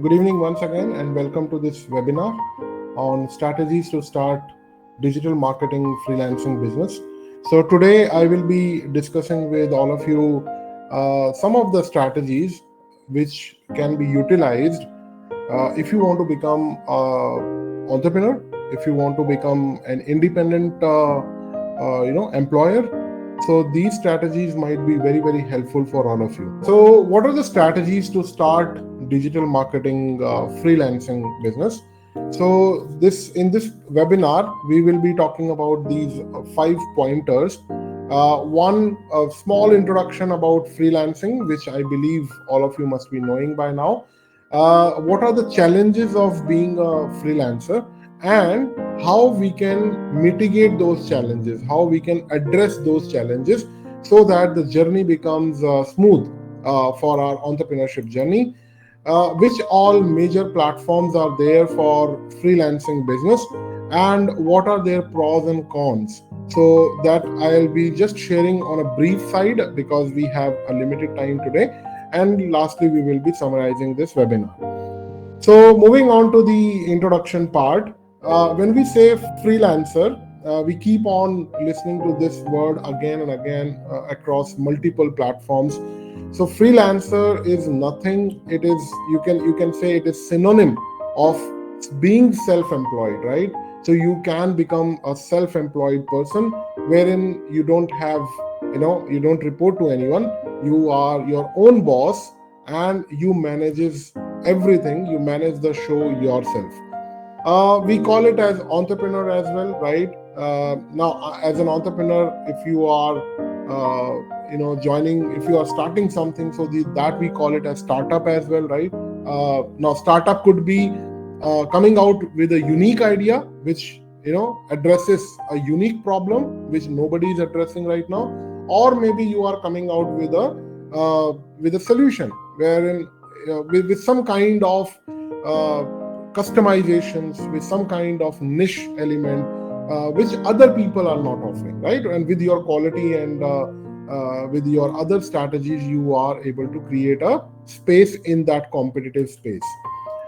Good evening once again, and welcome to this webinar on strategies to start digital marketing freelancing business. So today I will be discussing with all of you some of the strategies which can be utilized if you want to become an entrepreneur, if you want to become an independent employer. So these strategies might be very helpful for all of you. So what are the strategies to start digital marketing freelancing business? So in this webinar we will be talking about these 5 pointers. One small introduction about freelancing, which I believe all of you must be knowing by now. What are the challenges of being a freelancer, and how we can mitigate those challenges, how we can address those challenges so that the journey becomes smooth for our entrepreneurship journey. Which all major platforms are there for freelancing business, and what are their pros and cons? So that I'll be just sharing on a brief side because we have a limited time today. And lastly, we will be summarizing this webinar. So moving on to the introduction part, when we say freelancer, we keep on listening to this word again and again across multiple platforms. So freelancer is nothing. It is, you can say it is synonym of being self-employed, right? So you can become a self-employed person wherein you don't have, you don't report to anyone. You are your own boss and you manages everything. You manage the show yourself. We call it as entrepreneur as well, right? Now, as an entrepreneur, if you are, joining, if you are starting something, so that we call it as startup as well, right? Now, startup could be coming out with a unique idea, which addresses a unique problem which nobody is addressing right now, or maybe you are coming out with a solution wherein with some kind of customizations, with some kind of niche element which other people are not offering, right? And with your quality and with your other strategies, you are able to create a space in that competitive space.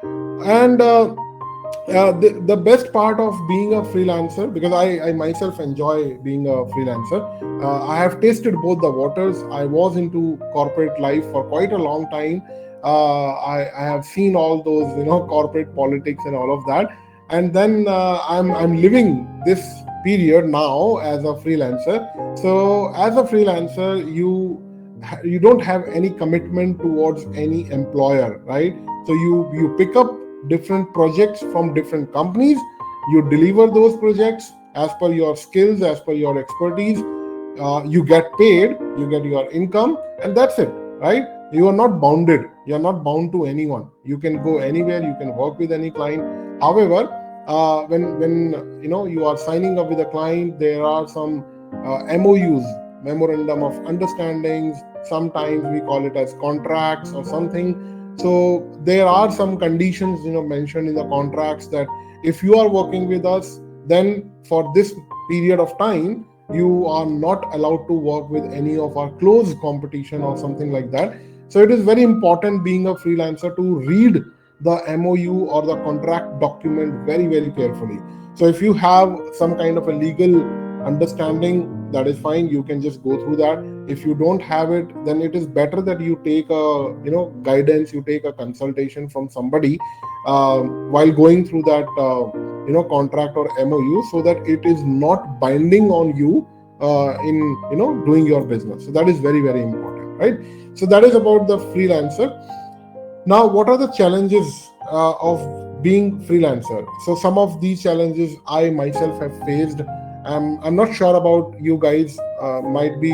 And the best part of being a freelancer, because I myself enjoy being a freelancer, I have tasted both the waters. I was into corporate life for quite a long time. I have seen all those corporate politics and all of that, and then I'm living this period now as a freelancer. So as a freelancer, you don't have any commitment towards any employer, right? So you pick up different projects from different companies, you deliver those projects as per your skills, as per your expertise, you get paid, you get your income, and that's it, right? You are not bounded, you are not bound to anyone. You can go anywhere, you can work with any client. However, when you are signing up with a client, there are some MOUs, memorandum of understandings, sometimes we call it as contracts or something. So there are some conditions mentioned in the contracts that if you are working with us, then for this period of time you are not allowed to work with any of our close competition or something like that. So it is very important, being a freelancer, to read the MOU or the contract document very carefully. So if you have some kind of a legal understanding, that is fine, you can just go through that. If you don't have it, then it is better that you take a guidance, you take a consultation from somebody while going through that contract or MOU, so that it is not binding on you in doing your business. So that is very important, right? So that is about the freelancer. Now, what are the challenges of being freelancer? So some of these challenges I myself have faced. I'm not sure about you guys. Might be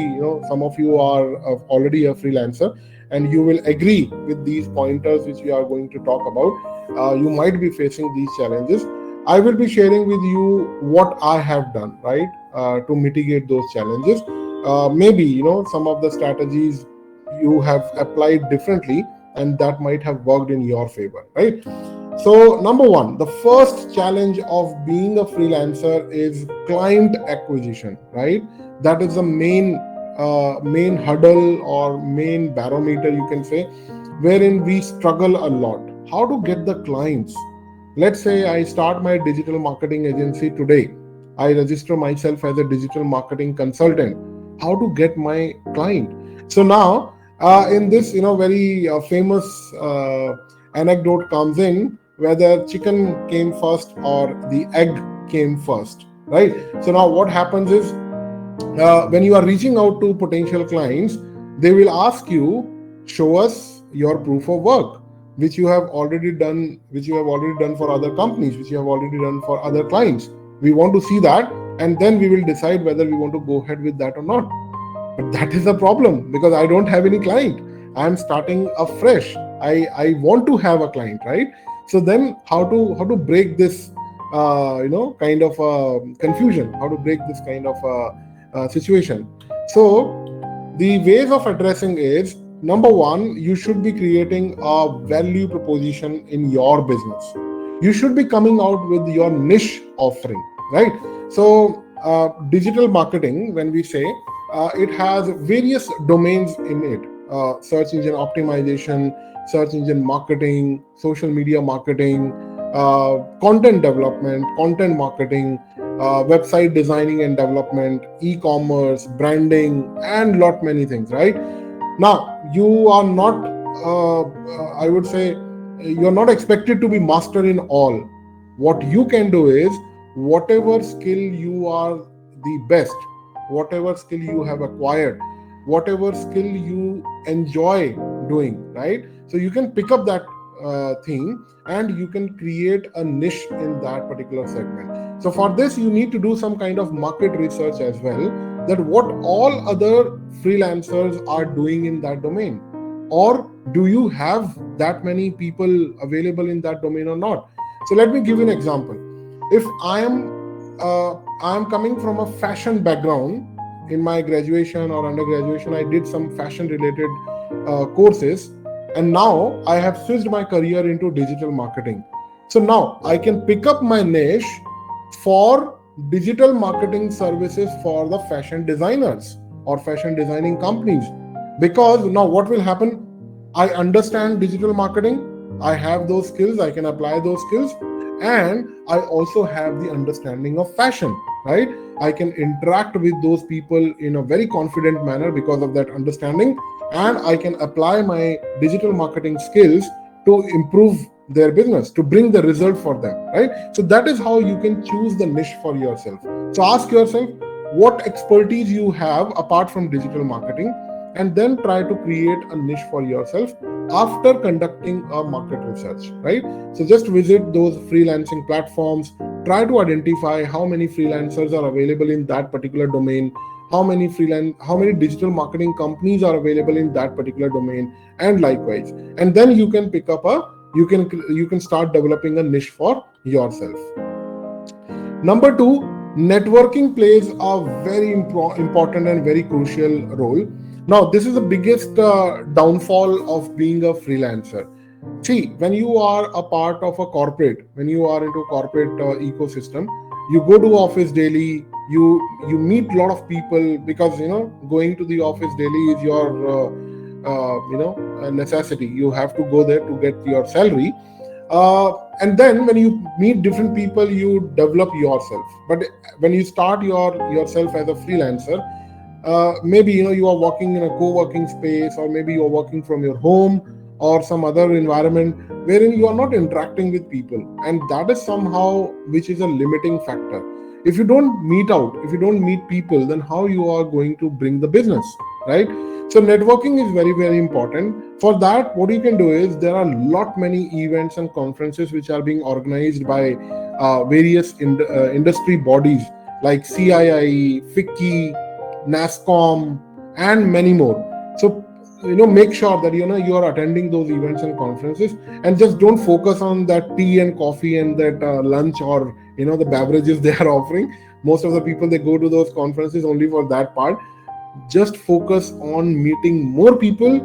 some of you are already a freelancer, and you will agree with these pointers which we are going to talk about. You might be facing these challenges. I will be sharing with you what I have done, right, to mitigate those challenges. Maybe some of the strategies you have applied differently, and that might have worked in your favor, right? So number one, the first challenge of being a freelancer is client acquisition, right? That is the main hurdle or main barometer, you can say, wherein we struggle a lot. how to get the clients. Let's say I start my digital marketing agency today. I register myself as a digital marketing consultant. How to get my client? So now, in this, very famous anecdote comes in, whether chicken came first or the egg came first, right? So now what happens is, when you are reaching out to potential clients, they will ask you, show us your proof of work, which you have already done, for other companies, which you have already done for other clients. We want to see that, and then we will decide whether we want to go ahead with that or not. But that is the problem, because I don't have any client. I'm starting afresh. I want to have a client, right? So then how to break this kind of confusion, how to break this kind of situation. So the ways of addressing is, number one, you should be creating a value proposition in your business. You should be coming out with your niche offering, right? So digital marketing, when we say, it has various domains in it: search engine optimization, search engine marketing, social media marketing, content development, content marketing, website designing and development, e-commerce, branding, and lot many things, right? Now, you are not, I would say, you're not expected to be master in all. What you can do is, whatever skill you are the best, whatever skill you have acquired, whatever skill you enjoy doing, right? So you can pick up that thing, and you can create a niche in that particular segment. So for this, you need to do some kind of market research as well, that what all other freelancers are doing in that domain, or do you have that many people available in that domain or not. So let me give you an example. If I am coming from a fashion background, in my graduation or undergraduation, I did some fashion related courses, and now I have switched my career into digital marketing. So now I can pick up my niche for digital marketing services for the fashion designers or fashion designing companies. Because now what will happen? I understand digital marketing, I have those skills, I can apply those skills, and I also have the understanding of fashion, right? I can interact with those people in a very confident manner because of that understanding, and I can apply my digital marketing skills to improve their business, to bring the result for them, right? So that is how you can choose the niche for yourself. So ask yourself what expertise you have apart from digital marketing, and then try to create a niche for yourself after conducting a market research, right? So just visit those freelancing platforms, try to identify how many freelancers are available in that particular domain, how many digital marketing companies are available in that particular domain, and likewise. And then you can pick up you can start developing a niche for yourself. Number two, networking plays a very important and very crucial role. Now, this is the biggest downfall of being a freelancer. See, when you are a part of a corporate, when you are into corporate ecosystem, you go to office daily, you meet a lot of people, because going to the office daily is your a necessity. You have to go there to get your salary. And then when you meet different people, you develop yourself. But when you start yourself as a freelancer, maybe you are working in a co-working space, or maybe you are working from your home or some other environment wherein you are not interacting with people, and that is somehow which is a limiting factor. If you don't meet people, then how you are going to bring the business, right? So networking is very, very important. For that, what you can do is, there are lot many events and conferences which are being organized by various industry bodies like CII, FICCI, NASCOM, and many more. So make sure that you are attending those events and conferences, and just don't focus on that tea and coffee and that lunch, or the beverages they are offering. Most of the people, they go to those conferences only for that part. Just focus on meeting more people,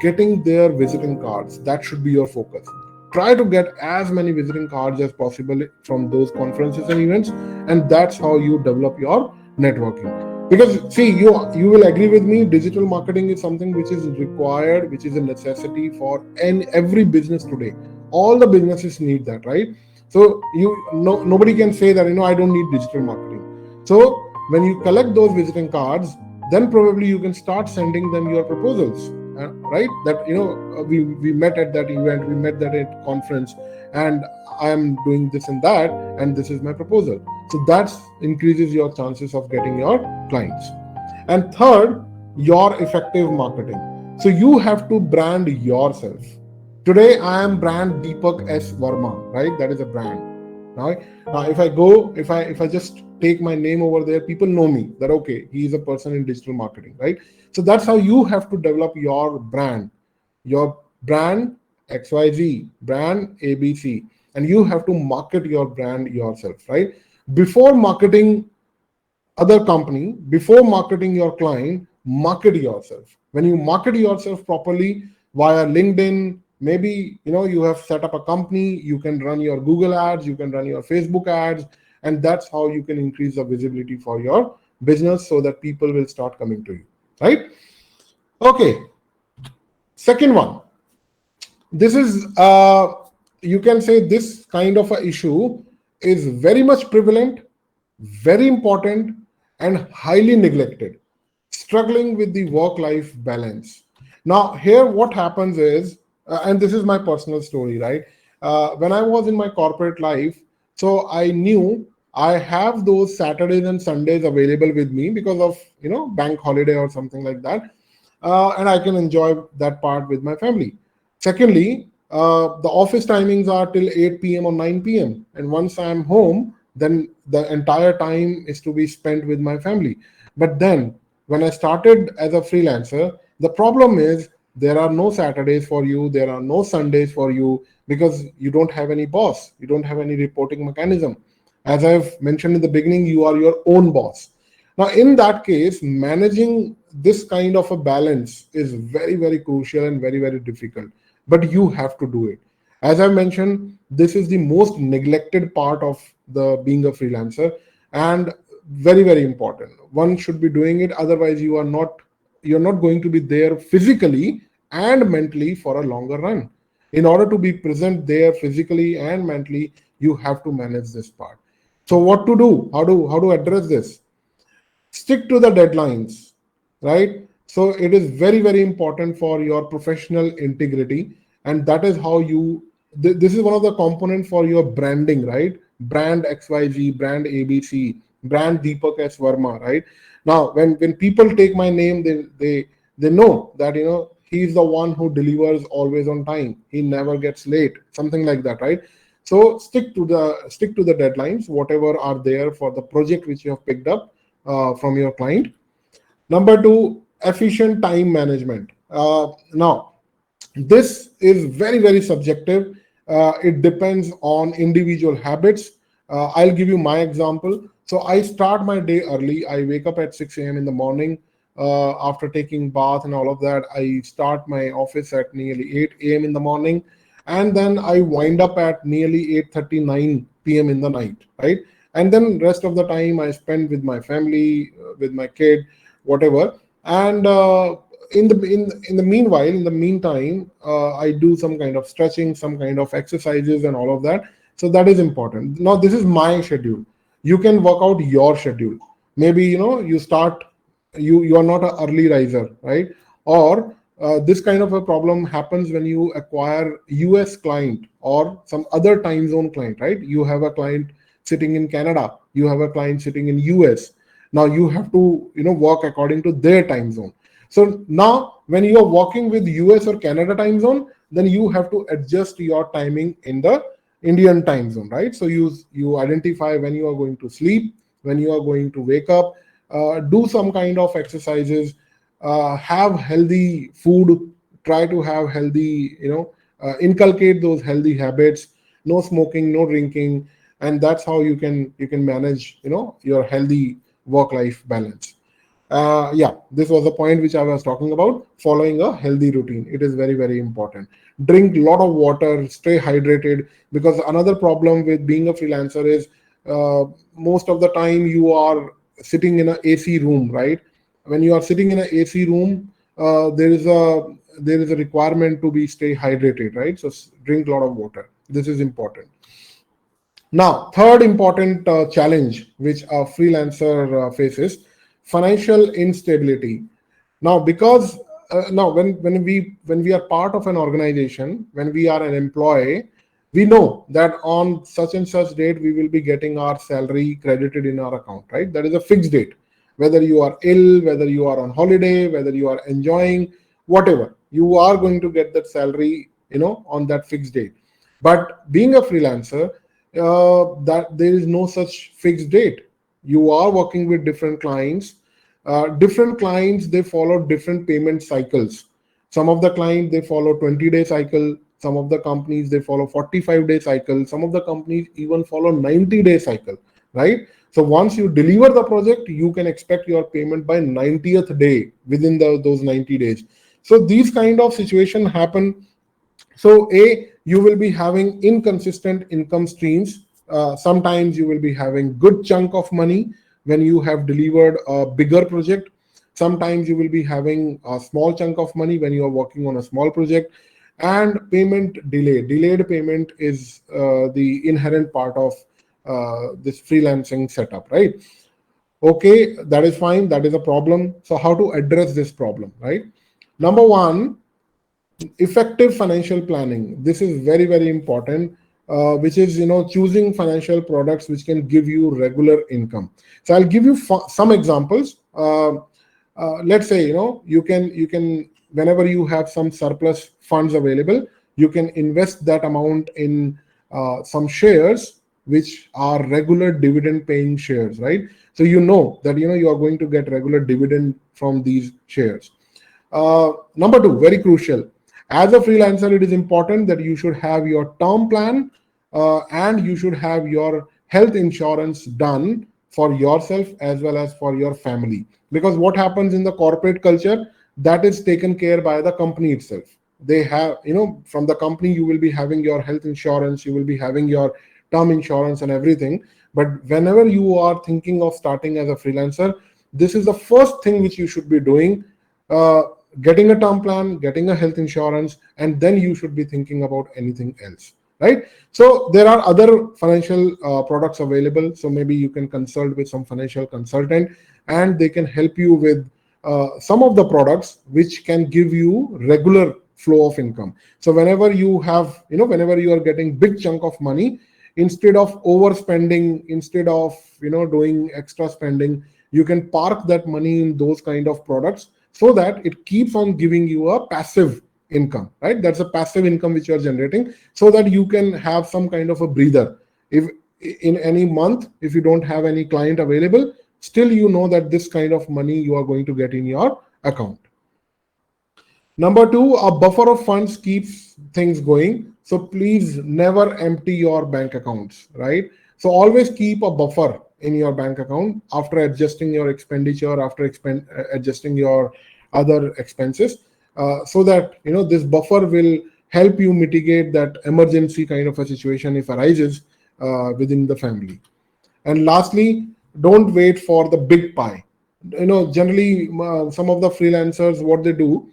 getting their visiting cards. That should be your focus. Try to get as many visiting cards as possible from those conferences and events, and that's how you develop your networking. Because see, you will agree with me, digital marketing is something which is required, which is a necessity for every business today. All the businesses need that, right? So nobody can say that, I don't need digital marketing. So when you collect those visiting cards, then probably you can start sending them your proposals, right? That we met at that event, we met that at conference, and I am doing this and that, and this is my proposal. So that increases your chances of getting your clients. And third, your effective marketing. So you have to brand yourself. Today I am brand Deepak S. Verma, right? That is a brand. Now if I just take my name over there, people know me that okay, he is a person in digital marketing, right? So that's how you have to develop your brand XYZ, brand ABC, and you have to market your brand yourself, right? Before marketing other company, before marketing your client, market yourself. When you market yourself properly via LinkedIn, maybe you have set up a company, you can run your Google ads, you can run your Facebook ads, and that's how you can increase the visibility for your business so that people will start coming to you, right? Okay, second one. This is you can say this kind of a issue is very much prevalent, very important, and highly neglected: struggling with the work-life balance. Now here what happens is, and this is my personal story, right? When I was in my corporate life, so I knew I have those Saturdays and Sundays available with me because of bank holiday or something like that, and I can enjoy that part with my family. Secondly, the office timings are till 8 p.m. or 9 p.m. And once I'm home, then the entire time is to be spent with my family. But then when I started as a freelancer, the problem is there are no Saturdays for you, there are no Sundays for you, because you don't have any boss, you don't have any reporting mechanism. As I've mentioned in the beginning, you are your own boss. Now, in that case, managing this kind of a balance is very, very crucial and very, very difficult. But you have to do it. As I mentioned, this is the most neglected part of the being a freelancer, and very, very important. One should be doing it. Otherwise, you're not going to be there physically and mentally for a longer run. In order to be present there physically and mentally, you have to manage this part. So what to do? How to address this? Stick to the deadlines, right? So it is very, very important for your professional integrity, and that is how this is one of the components for your branding, right? Brand XYZ, brand ABC, brand Deepak S. Verma, right? Now when people take my name, they know that he's the one who delivers always on time, he never gets late, something like that, right? So stick to the deadlines, whatever are there for the project which you have picked up from your client. Number two, efficient time management. Now, this is very, very subjective. It depends on individual habits. I'll give you my example. So I start my day early. I wake up at 6 a.m. in the morning. After taking bath and all of that, I start my office at nearly 8 a.m. in the morning, and then I wind up at nearly 8:39 p.m. in the night, right? And then rest of the time I spend with my family, with my kid, whatever. And in the meanwhile, in the meantime, I do some kind of stretching, some kind of exercises, and all of that. So that is important. Now this is my schedule. You can work out your schedule. Maybe you are not an early riser, right? Or this kind of a problem happens when you acquire US client or some other time zone client, right? You have a client sitting in Canada, you have a client sitting in US. Now you have to work according to their time zone. So now when you are working with US or Canada time zone, then you have to adjust your timing in the Indian time zone, right? So you identify when you are going to sleep, when you are going to wake up, do some kind of exercises, have healthy food, try to have healthy, inculcate those healthy habits, no smoking, no drinking, and that's how you can manage your healthy work life balance. Yeah, this was the point which I was talking about. Following a healthy routine, it is very, very important. Drink a lot of water, stay hydrated, because another problem with being a freelancer is most of the time you are sitting in an AC room, right? When you are sitting in an AC room, there is a requirement to be stay hydrated, right? So drink a lot of water. This is important. Now, third important challenge which a freelancer faces: financial instability. Now, because now when we are part of an organization, when we are an employee, we know that on such and such date we will be getting our salary credited in our account, right? That is a fixed date. Whether you are ill, whether you are on holiday, whether you are enjoying, whatever, you are going to get that salary, on that fixed date. But being a freelancer, that there is no such fixed date. You are working with different clients. Different clients, they follow different payment cycles. Some of the clients, they follow 20-day cycle. Some of the companies, they follow 45-day cycle. Some of the companies even follow 90-day cycle, right? So once you deliver the project, you can expect your payment by 90th day within those 90 days. So these kind of situation happen. So you will be having inconsistent income streams. Sometimes you will be having good chunk of money when you have delivered a bigger project. Sometimes you will be having a small chunk of money when you are working on a small project. And payment delay. Delayed payment is the inherent part of this freelancing setup, right? Okay, that is fine. That is a problem. So how to address this problem, right? Number one, effective financial planning. This is very, very important, which is choosing financial products which can give you regular income. So I'll give you some examples. Let's say you can whenever you have some surplus funds available, you can invest that amount in some shares which are regular dividend paying shares, right? So that you are going to get regular dividend from these shares. Number two, very crucial. As a freelancer, it is important that you should have your term plan, and you should have your health insurance done for yourself as well as for your family. Because what happens in the corporate culture, that is taken care by the company itself. They have, from the company, you will be having your health insurance, you will be having your term insurance and everything. But whenever you are thinking of starting as a freelancer, this is the first thing which you should be doing. Getting a term plan, getting a health insurance, and then you should be thinking about anything else, right? So there are other financial products available. So maybe you can consult with some financial consultant, and they can help you with some of the products which can give you regular flow of income. So whenever you have, whenever you are getting big chunk of money, instead of overspending, instead of doing extra spending, you can park that money in those kind of products, so that it keeps on giving you a passive income, right? That's a passive income which you are generating, so that you can have some kind of a breather. If in any month, if you don't have any client available, still you know that this kind of money you are going to get in your account. Number two, a buffer of funds keeps things going. So please never empty your bank accounts, right? So always keep a buffer in your bank account after adjusting your expenditure, after adjusting your other expenses, so that this buffer will help you mitigate that emergency kind of a situation if arises within the family. And lastly, don't wait for the big pie. Generally, some of the freelancers, what they do,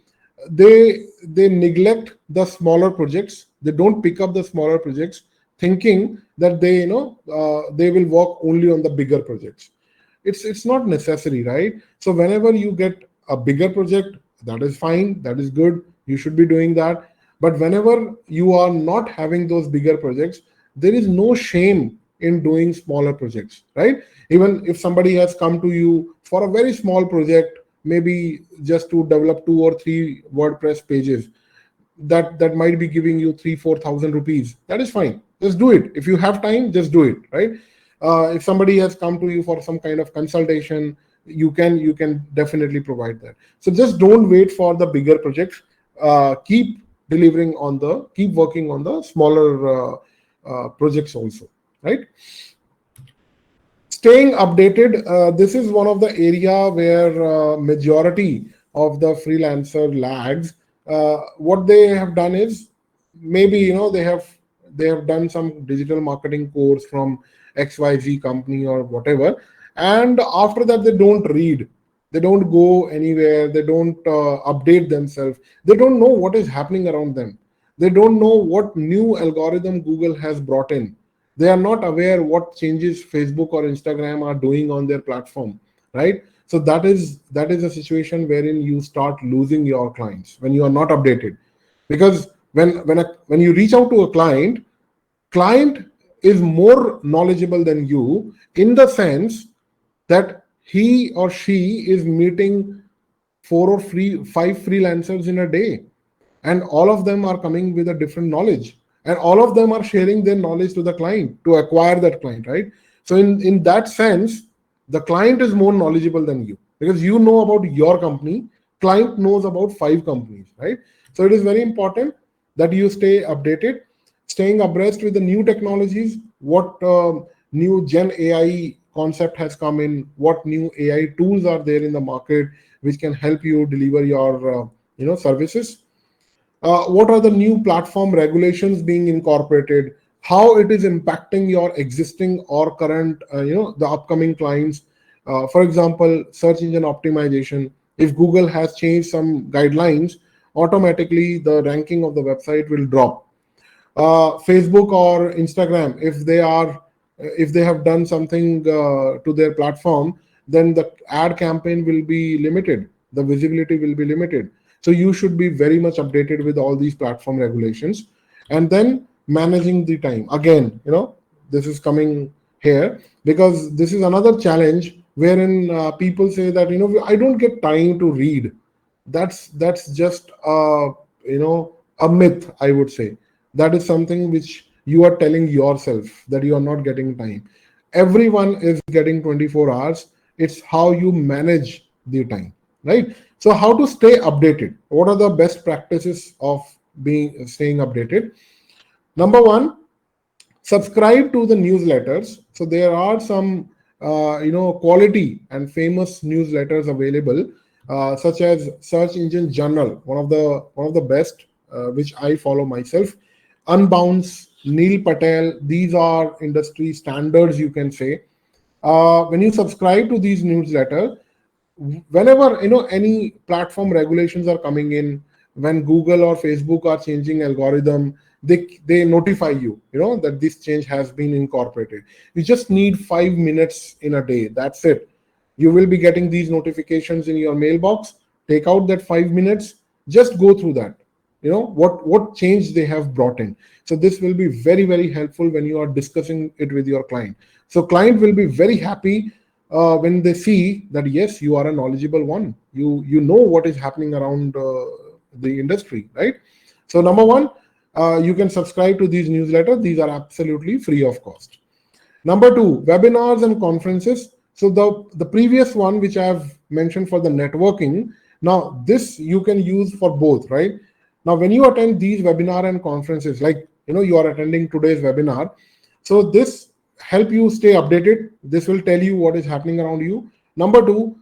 they neglect the smaller projects. They don't pick up the smaller projects, thinking that they will work only on the bigger projects. It's not necessary, right? So whenever you get a bigger project, that is fine, that is good, you should be doing that. But whenever you are not having those bigger projects, there is no shame in doing smaller projects, right? Even if somebody has come to you for a very small project, maybe just to develop 2 or 3 WordPress pages, that might be giving you 3,000-4,000 rupees, that is fine. Just do it. If you have time, just do it, right? If somebody has come to you for some kind of consultation, you can definitely provide that. So just don't wait for the bigger projects. Keep working on the smaller projects also, right? Staying updated. This is one of the area where majority of the freelancer lags. What they have done is, maybe they have done some digital marketing course from XYZ company or whatever, and after that they don't read, they don't go anywhere, they don't update themselves, they don't know what is happening around them, they don't know what new algorithm Google has brought in, they are not aware what changes Facebook or Instagram are doing on their platform, right? So that is a situation wherein you start losing your clients when you are not updated. Because when you reach out to a client is more knowledgeable than you, in the sense that he or she is meeting five freelancers in a day, and all of them are coming with a different knowledge, and all of them are sharing their knowledge to the client to acquire that client, right? So in that sense, the client is more knowledgeable than you, because you know about your company, client knows about five companies, right? So it is very important that you stay updated, staying abreast with the new technologies, what new gen AI concept has come in, what new AI tools are there in the market which can help you deliver your services. What are the new platform regulations being incorporated, how it is impacting your existing or current the upcoming clients. For example, search engine optimization, if Google has changed some guidelines, automatically the ranking of the website will drop. Facebook or Instagram, if they have done something to their platform, then the ad campaign will be limited, the visibility will be limited. So you should be very much updated with all these platform regulations. And then managing the time, again, this is coming here, because this is another challenge wherein people say that I don't get time to read. That's just a myth, I would say. That is something which you are telling yourself, that you are not getting time. Everyone is getting 24 hours. It's how you manage the time, right? So how to stay updated, what are the best practices of being staying updated? Number one, subscribe to the newsletters. So there are some quality and famous newsletters available, such as Search Engine Journal, one of the best, which I follow myself. Unbounce, Neil Patel, these are industry standards, you can say. When you subscribe to these newsletters, whenever any platform regulations are coming in, when Google or Facebook are changing algorithm, they notify you, that this change has been incorporated. You just need 5 minutes in a day, that's it. You will be getting these notifications in your mailbox. Take out that 5 minutes, just go through that, what change they have brought in. So this will be very, very helpful when you are discussing it with your client. So client will be very happy when they see that yes, you are a knowledgeable one, you know what is happening around the industry, right? So number one, you can subscribe to these newsletters. These are absolutely free of cost. Number two, webinars and conferences. So the previous one which I have mentioned for the networking, now this you can use for both, right? Now when you attend these webinar and conferences, like you are attending today's webinar, so this help you stay updated. This will tell you what is happening around you. Number two,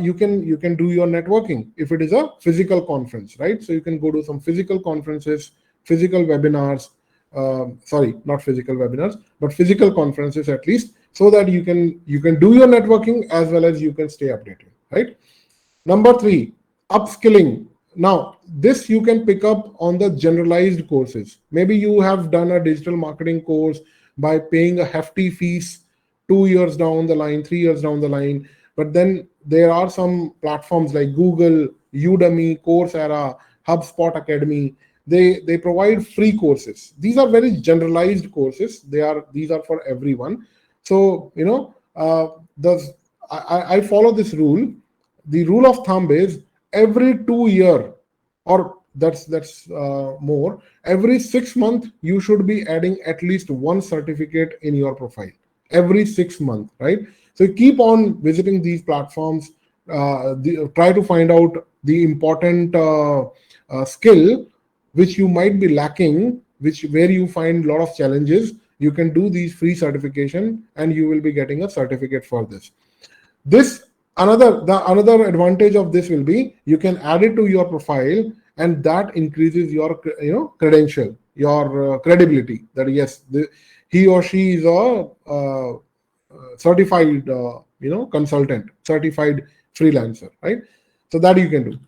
you can do your networking if it is a physical conference, right? So you can go to some physical conferences, physical webinars, sorry, not physical webinars, but physical conferences at least, so that you can do your networking as well as you can stay updated, right? Number three, upskilling. Now, this you can pick up on the generalized courses. Maybe you have done a digital marketing course by paying a hefty fees 2 years down the line, 3 years down the line. But then there are some platforms like Google, Udemy, Coursera, HubSpot Academy. They provide free courses. These are very generalized courses. These are for everyone. So the I follow this rule. The rule of thumb is every 2 year, or that's more, every 6 months you should be adding at least one certificate in your profile every 6 months, right? So keep on visiting these platforms, try to find out the important skill which you might be lacking, which where you find a lot of challenges. You can do these free certification and you will be getting a certificate for this. This another advantage of this will be you can add it to your profile, and that increases your credential, your credibility, that yes, he or she is a certified consultant, certified freelancer, right? So that you can do.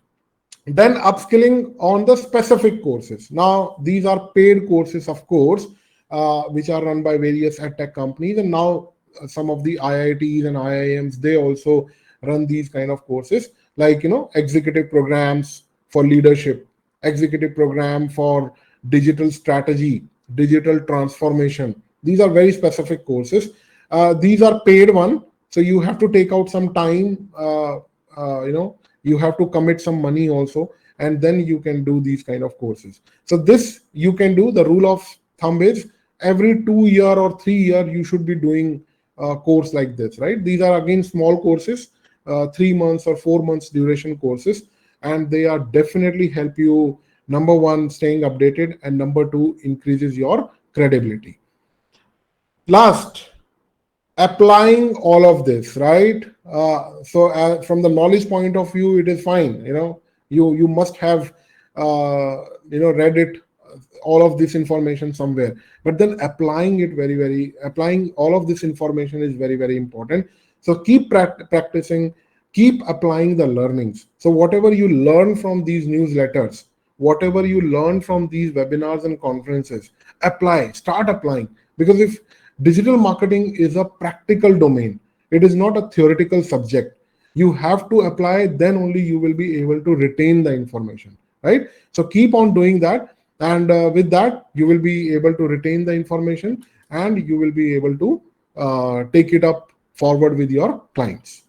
Then upskilling on the specific courses. Now these are paid courses, of course, which are run by various edtech companies, and now some of the IITs and IIMs, they also run these kind of courses, like executive programs for leadership, executive program for digital strategy, digital transformation. These are very specific courses. These are paid one, so you have to take out some time. You have to commit some money also, and then you can do these kind of courses. So this you can do. The rule of thumb is every 2 year or 3 year you should be doing a course like this, right? These are again small courses, 3 months or 4 months duration courses, and they are definitely help you, number one, staying updated, and number two, increases your credibility. Last, applying all of this, right? From the knowledge point of view, it is fine. You must have read it, all of this information somewhere, but then applying all of this information is very, very important. So keep practicing, keep applying the learnings. So whatever you learn from these newsletters, whatever you learn from these webinars and conferences, start applying. Because if digital marketing is a practical domain, it is not a theoretical subject. You have to apply, then only you will be able to retain the information, right? So keep on doing that, and with that you will be able to retain the information, and you will be able to take it up forward with your clients.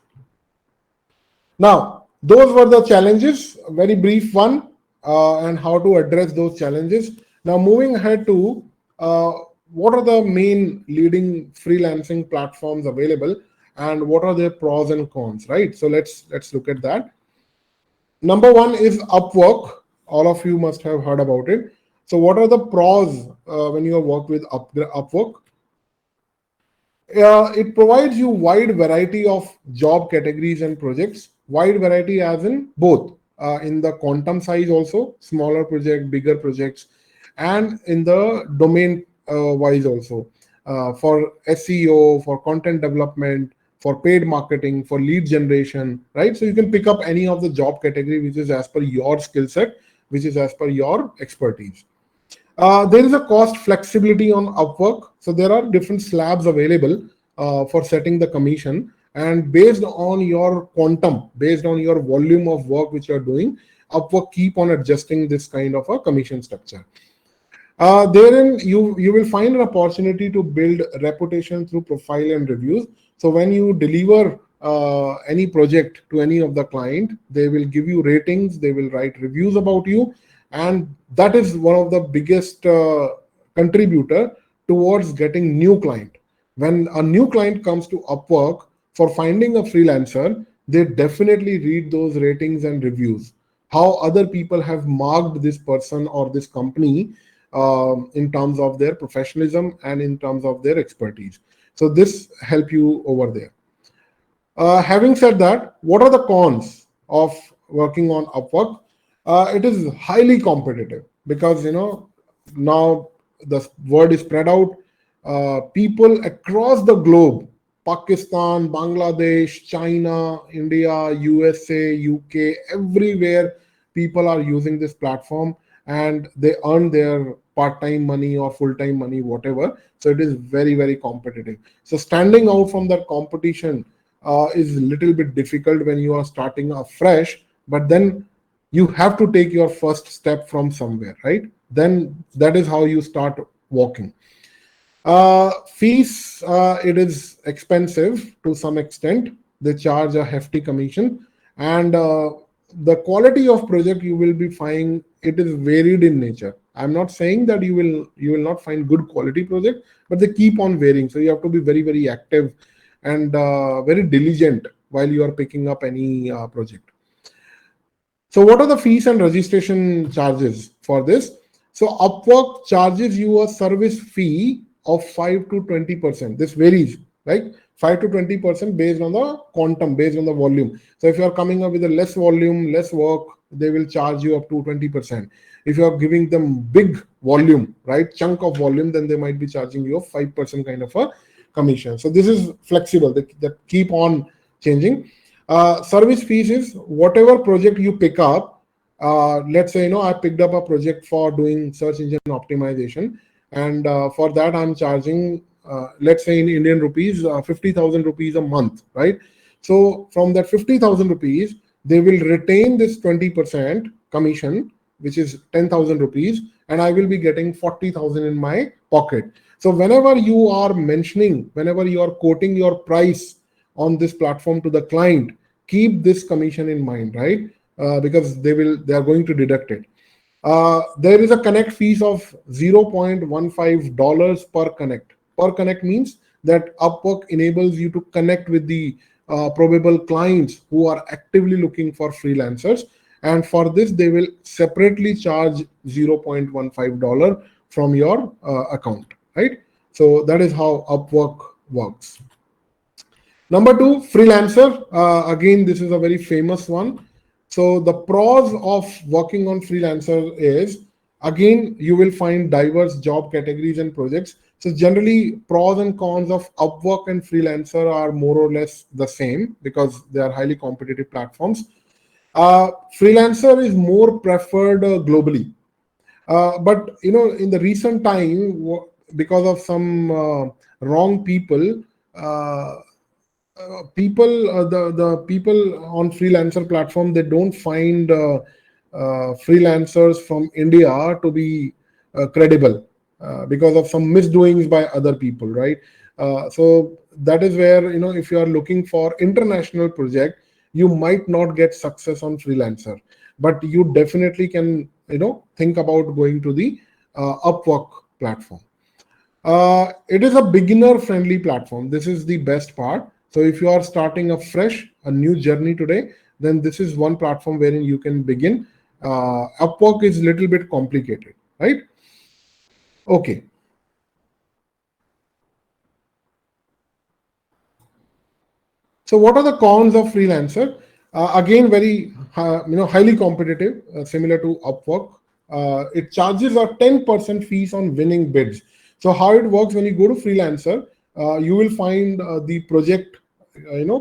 Now, those were the challenges, a very brief one, and how to address those challenges. Now, moving ahead to what are the main leading freelancing platforms available, and what are their pros and cons, right? So let's look at that. Number one is Upwork. All of you must have heard about it. So what are the pros when you work with Upwork? It provides you wide variety of job categories and projects. Wide variety as in both in the quantum size also, smaller project, bigger projects, and in the domain wise also, for SEO, for content development, for paid marketing, for lead generation, right? So you can pick up any of the job category which is as per your skill set, which is as per your expertise. There is a cost flexibility on Upwork. So there are different slabs available for setting the commission, and based on your quantum, based on your volume of work which you are doing, Upwork keep on adjusting this kind of a commission structure. Therein you will find an opportunity to build reputation through profile and reviews. So when you deliver any project to any of the client, they will give you ratings, they will write reviews about you, and that is one of the biggest contributor towards getting new client. When a new client comes to Upwork for finding a freelancer, they definitely read those ratings and reviews, how other people have marked this person or this company in terms of their professionalism and in terms of their expertise. So this help you over there. Having said that, what are the cons of working on Upwork? It is highly competitive because now the word is spread out. People across the globe, Pakistan, Bangladesh, China, India, USA, UK, everywhere, people are using this platform, and they earn their part-time money or full-time money, whatever. So it is very, very competitive. So standing out from that competition is a little bit difficult when you are starting afresh, but then you have to take your first step from somewhere, right? Then that is how you start walking. Fees, it is expensive to some extent. They charge a hefty commission, and the quality of project you will be finding, it is varied in nature. I'm not saying that you will not find good quality project, but they keep on varying. So you have to be very, very active and very diligent while you are picking up any project. So what are the fees and registration charges for this? So Upwork charges you a service fee of 5 to 20%. This varies, right? 5 to 20% based on the quantum, based on the volume. So if you are coming up with a less volume, less work, they will charge you up to 20%. If you are giving them big volume, right, chunk of volume, then they might be charging you a 5% kind of a commission. So this is flexible, that keep on changing. Service fees is whatever project you pick up. Let's say, I picked up a project for doing search engine optimization, and for that I'm charging, let's say in Indian rupees, 50,000 rupees a month, right? So from that 50,000 rupees, they will retain this 20% commission, which is 10,000 rupees, and I will be getting 40,000 in my pocket. So whenever you are mentioning, whenever you are quoting your price on this platform to the client, keep this commission in mind, right? Because they are going to deduct it. There is a connect fees of $0.15 per connect. Per connect means that Upwork enables you to connect with the probable clients who are actively looking for freelancers, and for this they will separately charge $0.15 from your account, right? So that is how Upwork works. Number two, freelancer. Again, this is a very famous one. So the pros of working on freelancer is, again, you will find diverse job categories and projects. So generally, pros and cons of Upwork and freelancer are more or less the same because they are highly competitive platforms. Freelancer is more preferred globally. But in the recent time, because of some wrong people, the people on freelancer platform, they don't find freelancers from India to be credible because of some misdoings by other people, right? So that is where, if you are looking for international project, you might not get success on freelancer, but you definitely can think about going to the Upwork platform. It is a beginner friendly platform. This is the best part. So if you are starting a new journey today, then this is one platform wherein you can begin. Upwork is a little bit complicated, right? Okay. So what are the cons of freelancer? Again, very highly competitive, similar to Upwork. It charges a 10% fees on winning bids. So how it works, when you go to freelancer, you will find the project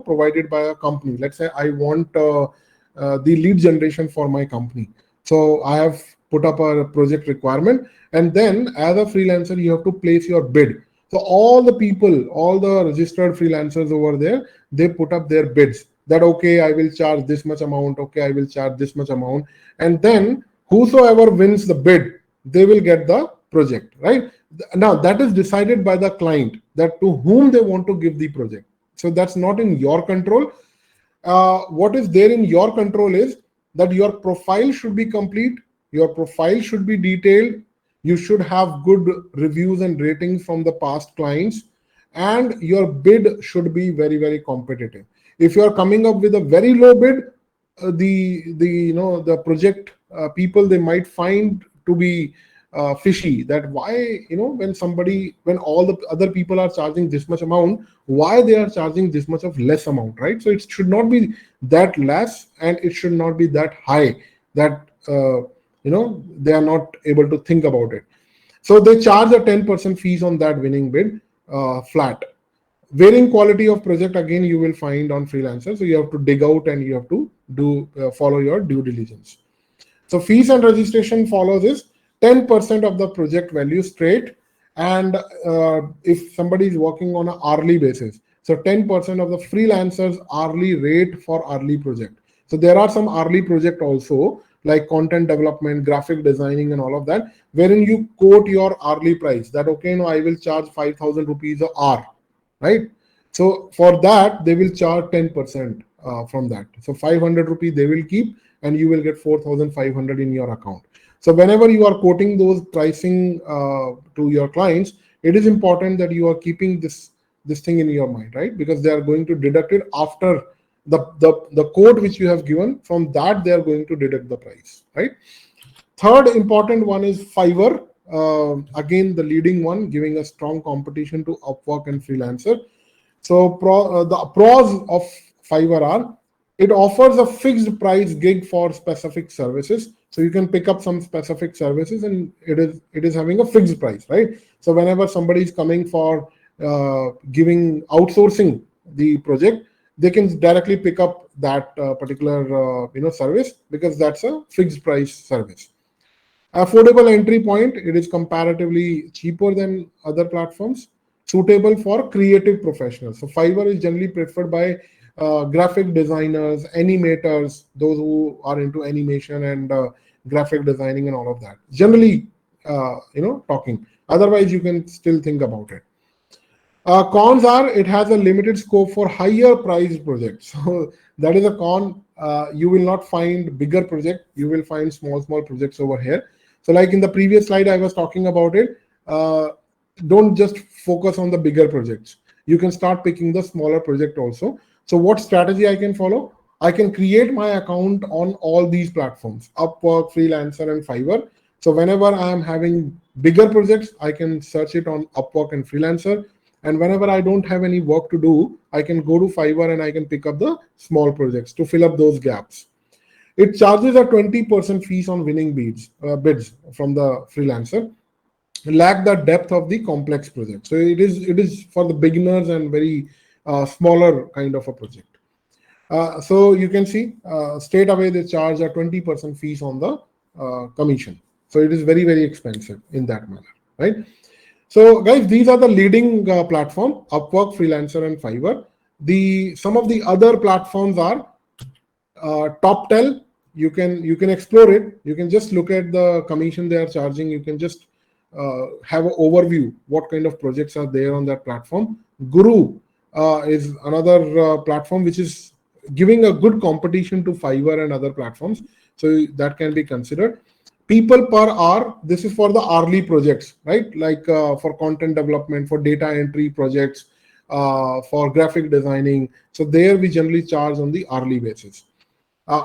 provided by a company. Let's say I want the lead generation for my company. So I have put up a project requirement, and then as a freelancer, you have to place your bid. So all the people, all the registered freelancers over there, they put up their bids that, okay, I will charge this much amount. Okay, I will charge this much amount. And then whosoever wins the bid, they will get the project, right? Now that is decided by the client, that to whom they want to give the project. So that's not in your control. What is there in your control is that your profile should be complete, your profile should be detailed, you should have good reviews and ratings from the past clients, and your bid should be very, very competitive. If you are coming up with a very low bid, the project people, they might find to be fishy, that why, when all the other people are charging this much amount, why they are charging this much of less amount, right? So it should not be that less, and it should not be that high that they are not able to think about it. So they charge a 10% fees on that winning bid, flat. Varying quality of project, again, you will find on freelancer. So you have to dig out and you have to follow your due diligence. So fees and registration follows is 10% of the project value straight. And if somebody is working on an hourly basis, so 10% of the freelancer's hourly rate for hourly project. So there are some hourly project also, like content development, graphic designing, and all of that, wherein you quote your hourly price that, okay, I will charge 5,000 rupees an hour, right? So for that, they will charge 10% from that. So 500 rupees they will keep, and you will get 4,500 in your account. So whenever you are quoting those pricing to your clients, it is important that you are keeping this thing in your mind, right? Because they are going to deduct it after the quote which you have given. From that, they are going to deduct the price, right? Third important one is Fiverr. Again, the leading one, giving a strong competition to Upwork and Freelancer. So the pros of Fiverr are, it offers a fixed price gig for specific services. So you can pick up some specific services, and it is having a fixed price, right? So whenever somebody is coming for giving outsourcing the project, they can directly pick up that particular service, because that's a fixed price service. Affordable entry point, it is comparatively cheaper than other platforms, suitable for creative professionals. So Fiverr is generally preferred by graphic designers, animators, those who are into animation and graphic designing and all of that. Generally, talking. Otherwise, you can still think about it. Cons are, it has a limited scope for higher priced projects. So that is a con. You will not find bigger project. You will find small projects over here. So like in the previous slide, I was talking about it. Don't just focus on the bigger projects. You can start picking the smaller project also. So what strategy I can follow? I can create my account on all these platforms, Upwork, Freelancer, and Fiverr. So whenever I am having bigger projects, I can search it on Upwork and Freelancer. And whenever I don't have any work to do, I can go to Fiverr and I can pick up the small projects to fill up those gaps. It charges a 20% fees on winning bids from the freelancer. Lack the depth of the complex project. So it is for the beginners and very smaller kind of a project. So you can see straight away they charge a 20% fees on the commission. So it is very, very expensive in that manner, right? So guys, these are the leading platform, Upwork, Freelancer, and Fiverr. Some of the other platforms are TopTel. You can explore it. You can just look at the commission they are charging. You can just have an overview what kind of projects are there on that platform. Guru is another platform which is giving a good competition to Fiverr and other platforms. So that can be considered. People per hour, this is for the hourly projects, right? Like for content development, for data entry projects, for graphic designing. So there we generally charge on the hourly basis.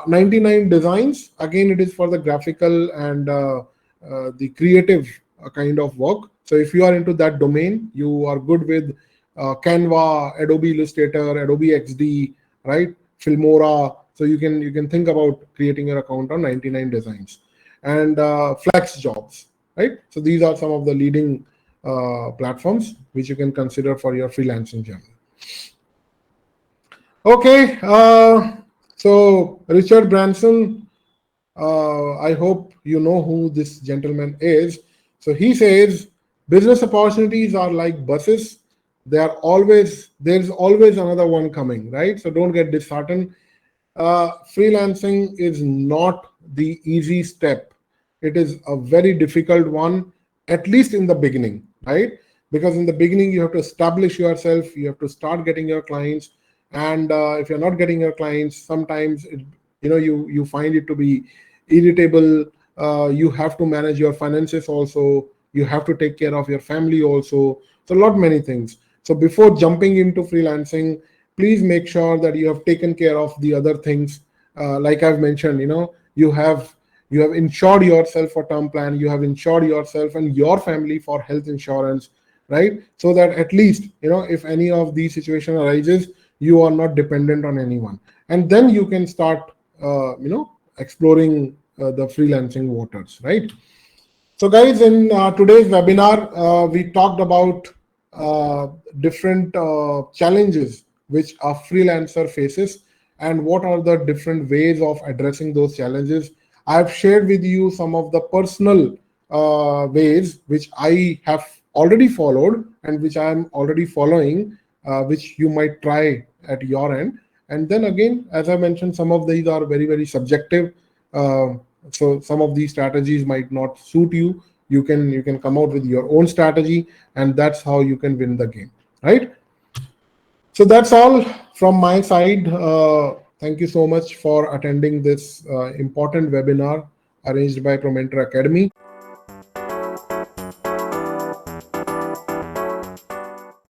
99 designs, again, it is for the graphical and the creative kind of work. So if you are into that domain, you are good with Canva, Adobe Illustrator, Adobe XD, right? Filmora. So you can think about creating your account on 99 designs. And flex jobs, right? So these are some of the leading platforms which you can consider for your freelancing journey. Okay, so Richard Branson, I hope you know who this gentleman is. So he says, business opportunities are like buses. There's always another one coming, right? So don't get disheartened. Freelancing is not the easy step. It is a very difficult one, at least in the beginning, right? Because in the beginning, you have to establish yourself, you have to start getting your clients. And if you're not getting your clients, sometimes you find it to be irritable. You have to manage your finances also. You have to take care of your family also. So many things. So before jumping into freelancing, please make sure that you have taken care of the other things. Like I've mentioned, you have insured yourself for term plan, you have insured yourself and your family for health insurance, right? So that at least, if any of these situation arises, you are not dependent on anyone. And then you can start, exploring the freelancing waters, right? So guys, in today's webinar, we talked about different challenges which a freelancer faces and what are the different ways of addressing those challenges. I've shared with you some of the personal ways which I have already followed and which I am already following, which you might try at your end. And then again, as I mentioned, some of these are very, very subjective. So some of these strategies might not suit you. You can come out with your own strategy, and that's how you can win the game, right? So that's all from my side. Thank you so much for attending this important webinar arranged by ProMentor Academy.